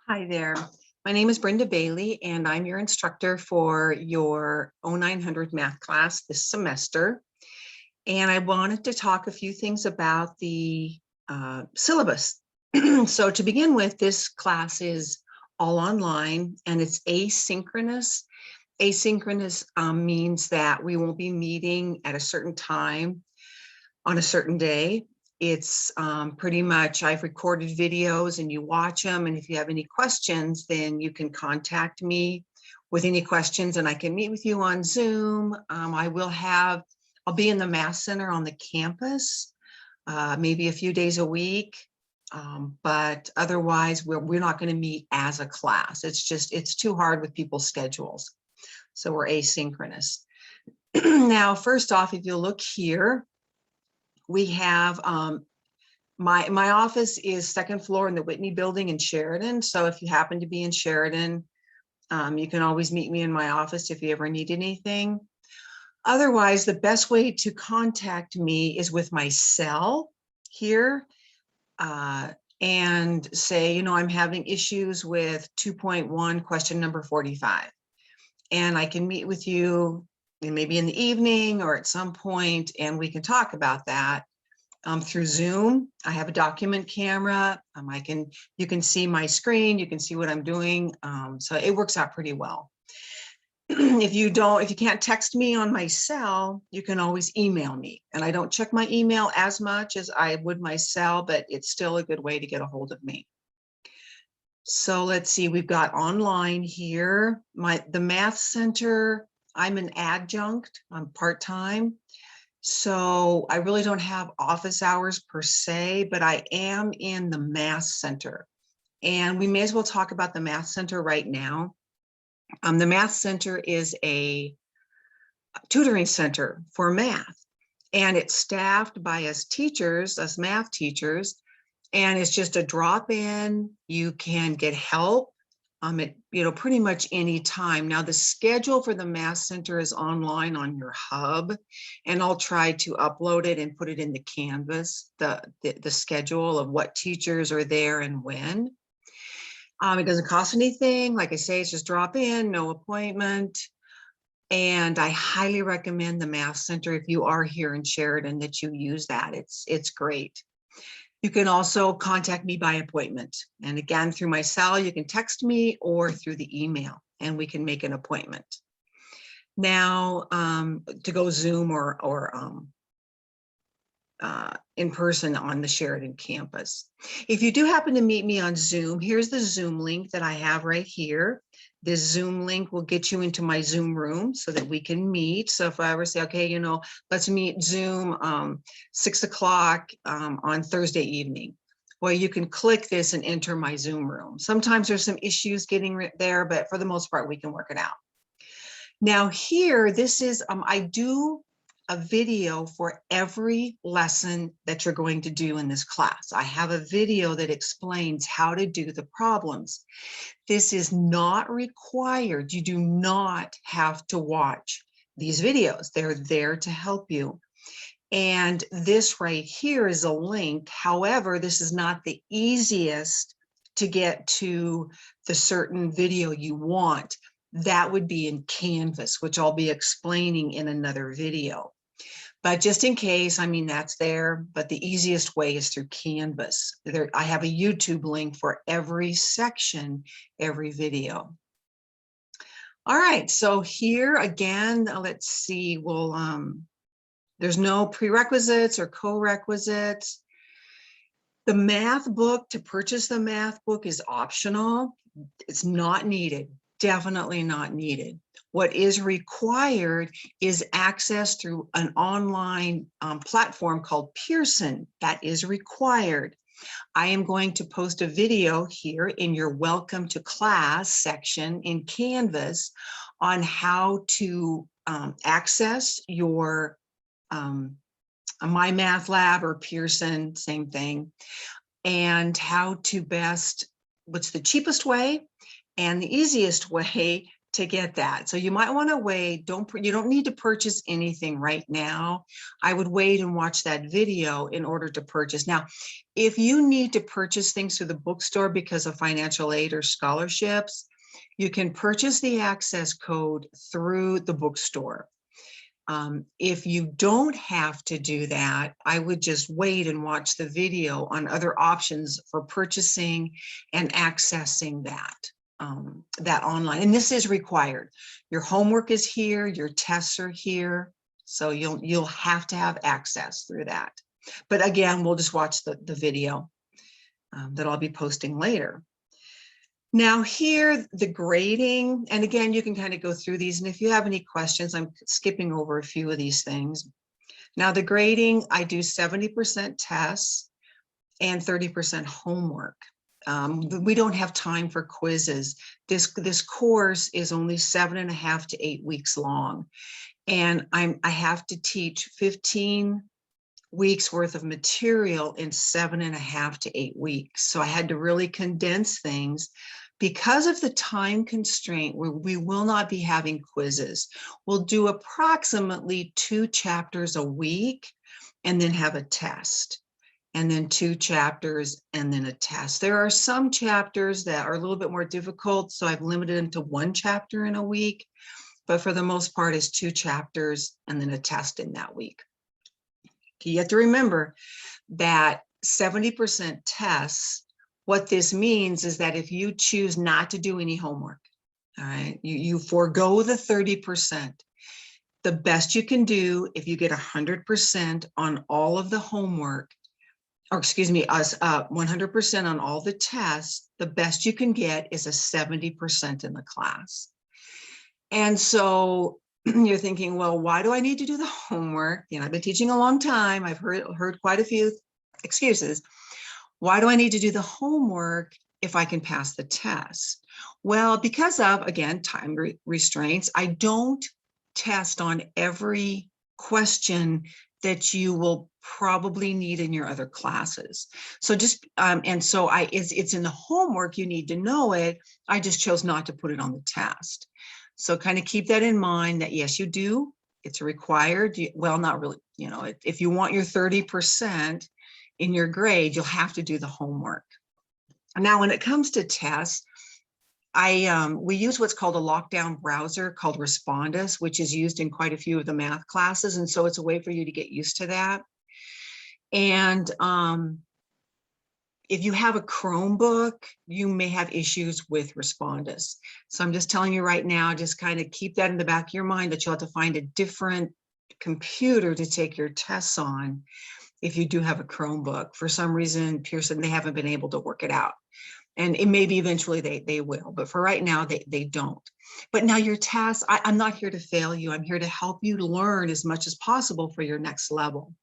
Hi there. My name is Brenda Bailey, and I'm your instructor for your 0900 math class this semester. And I wanted to talk a few things about the syllabus. So to begin with, this class is all online and it's asynchronous. Asynchronous means that we won't be meeting at a certain time on a certain day. It's pretty much, I've recorded videos and you watch them. And if you have any questions, then you can contact me with any questions and I can meet with you on Zoom. I'll be in the Math Center on the campus, maybe a few days a week. But otherwise, we're not going to meet as a class. It's too hard with people's schedules. So we're asynchronous. Now, first off, if you look here, we have my office is second floor in the Whitney building in Sheridan. So if you happen to be in Sheridan, you can always meet me in my office if you ever need anything. Otherwise, the best way to contact me is with my cell here and say, I'm having issues with 2.1 question number 45. And I can meet with you maybe in the evening or at some point, and we can talk about that through Zoom. I have a document camera. You can see my screen, you can see what I'm doing. So it works out pretty well. If you can't text me on my cell, you can always email me. And I don't check my email as much as I would my cell, but it's still a good way to get a hold of me. So let's see, we've got online here, the Math Center. I'm an adjunct, I'm part-time. So I really don't have office hours per se, but I am in the Math Center. And we may as well talk about the Math Center right now. The Math Center is a tutoring center for math. And it's staffed by us teachers, us math teachers. And it's just a drop in. You can get help at pretty much any time. Now the schedule for the Math Center is online on your hub, and I'll try to upload it and put it in the Canvas, the schedule of what teachers are there and when. It doesn't cost anything. Like I say, it's just drop in, no appointment. And I highly recommend the Math Center if you are here in Sheridan that you use that. It's great. You can also contact me by appointment. And again, through my cell, you can text me or through the email and we can make an appointment. Now, to go Zoom or in person on the Sheridan campus. If you do happen to meet me on Zoom, here's the Zoom link that I have right here. This Zoom link will get you into my Zoom room so that we can meet. So if I ever say, okay, let's meet Zoom 6 o'clock on Thursday evening. Well, you can click this and enter my Zoom room. Sometimes there's some issues getting there, but for the most part, we can work it out. Now here, this is, I do a video for every lesson that you're going to do in this class. I have a video that explains how to do the problems. This is not required. You do not have to watch these videos. They're there to help you. And this right here is a link. However, this is not the easiest to get to the certain video you want. That would be in Canvas, which I'll be explaining in another video. But just in case, that's there, but the easiest way is through Canvas. I have a YouTube link for every section, every video. All right, so here again, let's see, there's no prerequisites or co-requisites. The math book, to purchase the math book is optional. It's not needed, definitely not needed. What is required is access through an online platform called Pearson. That is required. I am going to post a video here in your Welcome to Class section in Canvas on how to access your My Math Lab or Pearson, same thing, and how to what's the cheapest way and the easiest way to get that. So you might want to wait. You don't need to purchase anything right now. I would wait and watch that video in order to purchase. Now, if you need to purchase things through the bookstore because of financial aid or scholarships, you can purchase the access code through the bookstore. If you don't have to do that, I would just wait and watch the video on other options for purchasing and accessing that online. And this is required. Your homework is here, your tests are here, so you'll have to have access through that. But again, we'll just watch the video that I'll be posting later. Now here, the grading, and again, you can kind of go through these, and if you have any questions, I'm skipping over a few of these things. Now the grading, I do 70% tests and 30% homework. We don't have time for quizzes. This course is only 7.5 to 8 weeks long, and I have to teach 15 weeks worth of material in 7.5 to 8 weeks. So I had to really condense things. Because of the time constraint, we will not be having quizzes. We'll do approximately 2 chapters a week and then have a test, and then 2 chapters and then a test. There are some chapters that are a little bit more difficult, so I've limited them to 1 chapter in a week, but for the most part, it's 2 chapters and then a test in that week. You have to remember that 70% tests, what this means is that if you choose not to do any homework, all right, you forego the 30%. The best you can do, if you get 100% on all of the homework, or excuse me, 100% on all the tests, the best you can get is a 70% in the class. And so you're thinking, well, why do I need to do the homework? You know, I've been teaching a long time. I've heard quite a few excuses. Why do I need to do the homework if I can pass the test? Well, because of, again, time restraints, I don't test on every question that you will probably need in your other classes. So just, and so it's in the homework, you need to know it. I just chose not to put it on the test. So kind of keep that in mind that yes, you do, it's required. Well, not really, you know, if you want your 30% in your grade, you'll have to do the homework. Now, when it comes to tests, we use what's called a lockdown browser called Respondus, which is used in quite a few of the math classes. And so it's a way for you to get used to that. And if you have a Chromebook, you may have issues with Respondus. So I'm just telling you right now, just kind of keep that in the back of your mind that you'll have to find a different computer to take your tests on if you do have a Chromebook. For some reason, Pearson, they haven't been able to work it out. And it may be eventually they will, but for right now, they don't. But now your tests, I'm not here to fail you. I'm here to help you to learn as much as possible for your next level.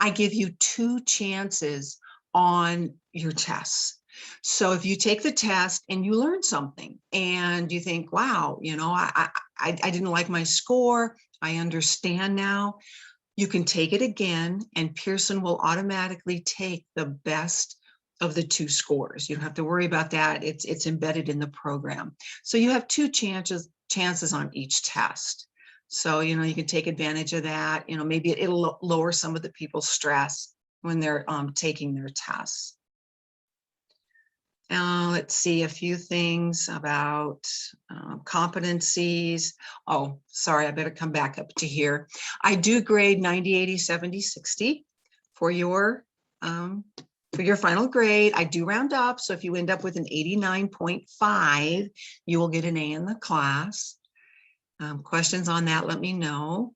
I give you 2 chances on your tests. So if you take the test and you learn something and you think, wow, you know, I didn't like my score, I understand now, you can take it again and Pearson will automatically take the best of the 2 scores. You don't have to worry about that. It's embedded in the program. So you have 2 chances on each test. So, you know, you can take advantage of that. You know, maybe it'll lower some of the people's stress when they're taking their tests. Let's see a few things about competencies. Oh, sorry, I better come back up to here. I do grade 90, 80, 70, 60 for your final grade. I do round up. So if you end up with an 89.5, you will get an A in the class. Questions on that, let me know.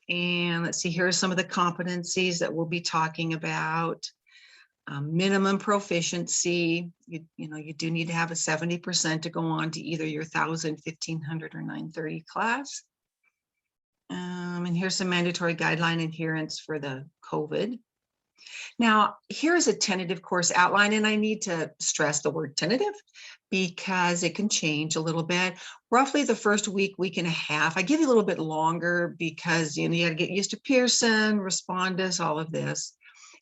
And let's see, here are some of the competencies that we'll be talking about. Minimum proficiency, you know, you do need to have a 70% to go on to either your 1,000, 1,500, or 930 class. And here's some mandatory guideline adherence for the COVID. Now, here's a tentative course outline, and I need to stress the word tentative because it can change a little bit. Roughly the first week and a half. I give you a little bit longer because, you know, you got to get used to Pearson, Respondus, all of this.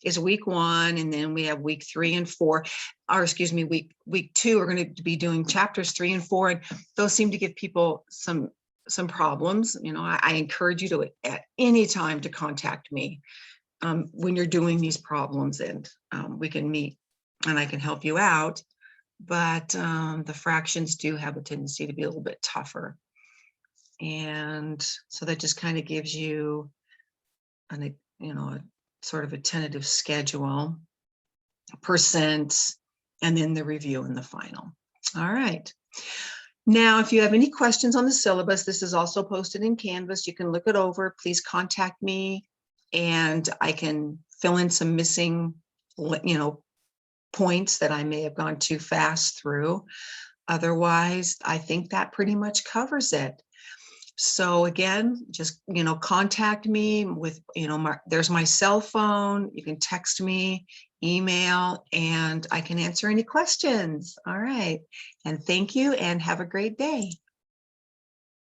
is week 1, and then we have week 3 and 4, or excuse me, week 2, we're going to be doing chapters 3 and 4, and those seem to give people some problems. You know, I encourage you to at any time to contact me when you're doing these problems, and we can meet and I can help you out. But the fractions do have a tendency to be a little bit tougher. And so that just kind of gives you a sort of a tentative schedule, percent, and then the review and the final. All right. Now, if you have any questions on the syllabus, this is also posted in Canvas. You can look it over. Please contact me, and I can fill in some missing, points that I may have gone too fast through. Otherwise, I think that pretty much covers it. So again, just, contact me with, there's my cell phone. You can text me, email, and I can answer any questions. All right. And thank you, and have a great day.